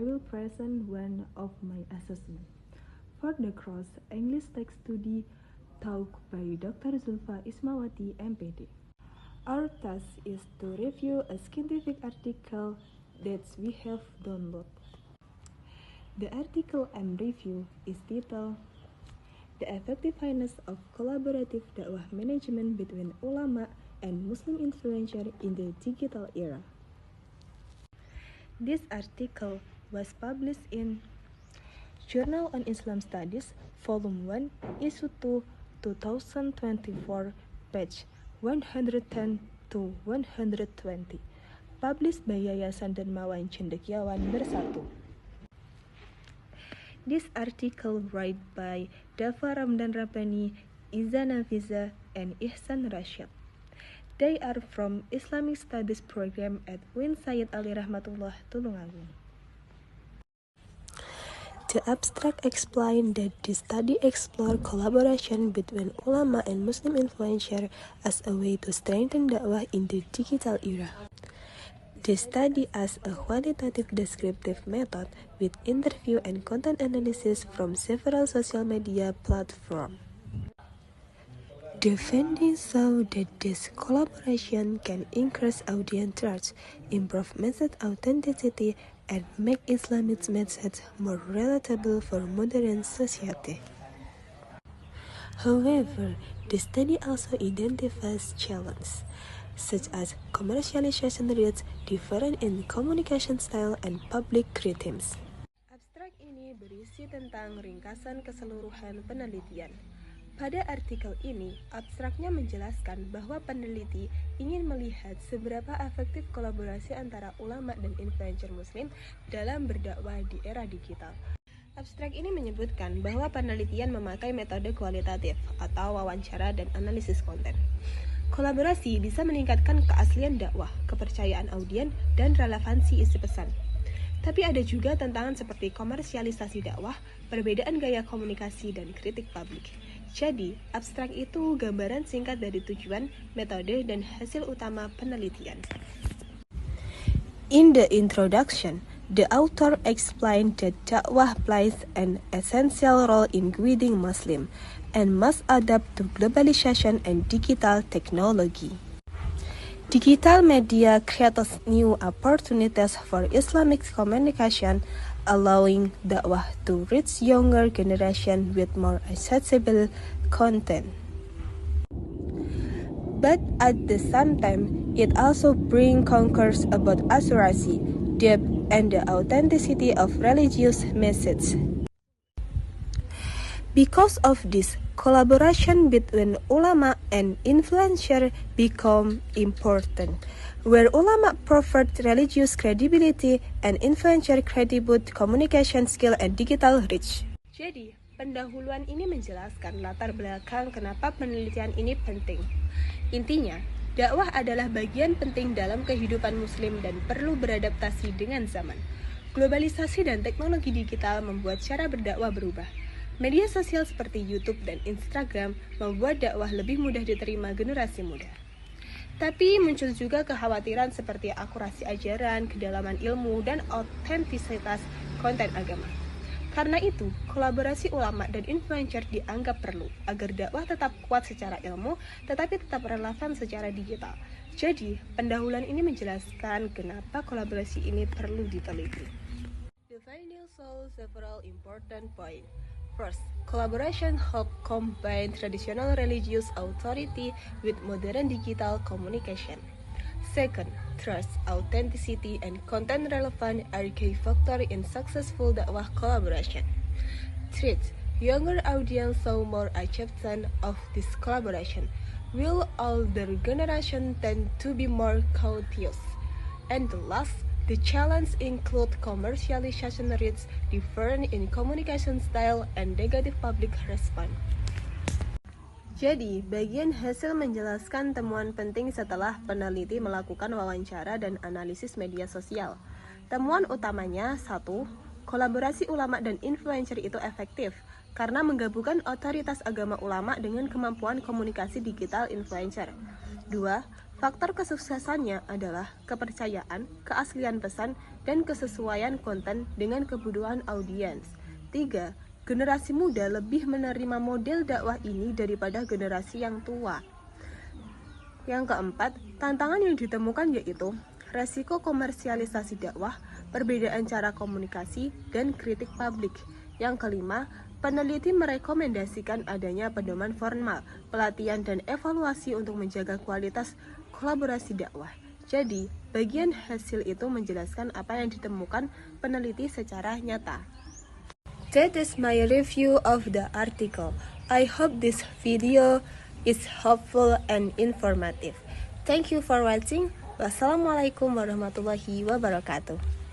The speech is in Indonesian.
will present one of my assessments for the course English Text Study taught by Dr. Zulfa Ismawati, MPD. Our task is to review a scientific article that we have downloaded. The article I'm review is titled The Effectiveness of Collaborative Dakwah Management Between Ulama and Muslim Influencers in the Digital Era. This article was published in Journal on Islam Studies, Volume 1, Issue 2, 2024, page 110 to 120, published by Yayasan Dermawan Cendekiawan Bersatu. This article written by Dava Ramdan Rabbani, Iza Nafiza, and Ihsan Rashid. They are from Islamic Studies program at UIN Sayyid Ali Rahmatullah, Tulungagung. The abstract explained that the study explored collaboration between ulama and Muslim influencers as a way to strengthen dakwah in the digital era. The study as a qualitative descriptive method with interview and content analysis from several social media platforms. The findings show that this collaboration can increase audience trust, improve message authenticity, and make Islamic message more relatable for modern society. However, the study also identifies challenges, such as commercialization rates, different in communication style, and public criticism. Abstrak ini berisi tentang ringkasan keseluruhan penelitian. Pada artikel ini, abstraknya menjelaskan bahwa peneliti ingin melihat seberapa efektif kolaborasi antara ulama dan influencer muslim dalam berdakwah di era digital. Abstrak ini menyebutkan bahwa penelitian memakai metode kualitatif atau wawancara dan analisis konten. Kolaborasi bisa meningkatkan keaslian dakwah, kepercayaan audien, dan relevansi isi pesan. Tapi ada juga tantangan seperti komersialisasi dakwah, perbedaan gaya komunikasi, dan kritik publik. Jadi, abstrak itu gambaran singkat dari tujuan, metode, dan hasil utama penelitian. In the introduction, the author explained that dakwah plays an essential role in guiding Muslims and must adapt to globalization and digital technology. Digital media creates new opportunities for Islamic communication, allowing dakwah to reach younger generation with more accessible content. But at the same time, it also brings concerns about accuracy, depth, and the authenticity of religious message. Because of this, collaboration between ulama and influencer become important, where ulama provide religious credibility and influencer credible communication skill and digital reach. Jadi, pendahuluan ini menjelaskan latar belakang kenapa penelitian ini penting. Intinya, dakwah adalah bagian penting dalam kehidupan muslim dan perlu beradaptasi dengan zaman. Globalisasi dan teknologi digital membuat cara berdakwah berubah. Media sosial seperti YouTube dan Instagram membuat dakwah lebih mudah diterima generasi muda. Tapi muncul juga kekhawatiran seperti akurasi ajaran, kedalaman ilmu, dan autentisitas konten agama. Karena itu, kolaborasi ulama dan influencer dianggap perlu agar dakwah tetap kuat secara ilmu, tetapi tetap relevan secara digital. Jadi, pendahuluan ini menjelaskan kenapa kolaborasi ini perlu diteliti. The findings show several important points. First, collaboration help combine traditional religious authority with modern digital communication. Second, trust, authenticity, and content relevance are key factors in successful dakwah collaboration. Third, younger audience show more acceptance of this collaboration, while older generation tend to be more cautious. And the last, the challenge include commercialization rates, different in communication style, and negative public response. Jadi, bagian hasil menjelaskan temuan penting setelah peneliti melakukan wawancara dan analisis media sosial. Temuan utamanya, 1. Kolaborasi ulama dan influencer itu efektif karena menggabungkan otoritas agama ulama dengan kemampuan komunikasi digital influencer. 2. Faktor kesuksesannya adalah kepercayaan, keaslian pesan, dan kesesuaian konten dengan kebutuhan audiens. 3. Generasi muda lebih menerima model dakwah ini daripada generasi yang tua. Yang keempat, tantangan yang ditemukan yaitu resiko komersialisasi dakwah, perbedaan cara komunikasi, dan kritik publik. Yang kelima, peneliti merekomendasikan adanya pedoman formal, pelatihan, dan evaluasi untuk menjaga kualitas kolaborasi dakwah. Jadi, bagian hasil itu menjelaskan apa yang ditemukan peneliti secara nyata. That is my review of the article. I hope this video is helpful and informative. Thank you for watching. Wassalamualaikum warahmatullahi wabarakatuh.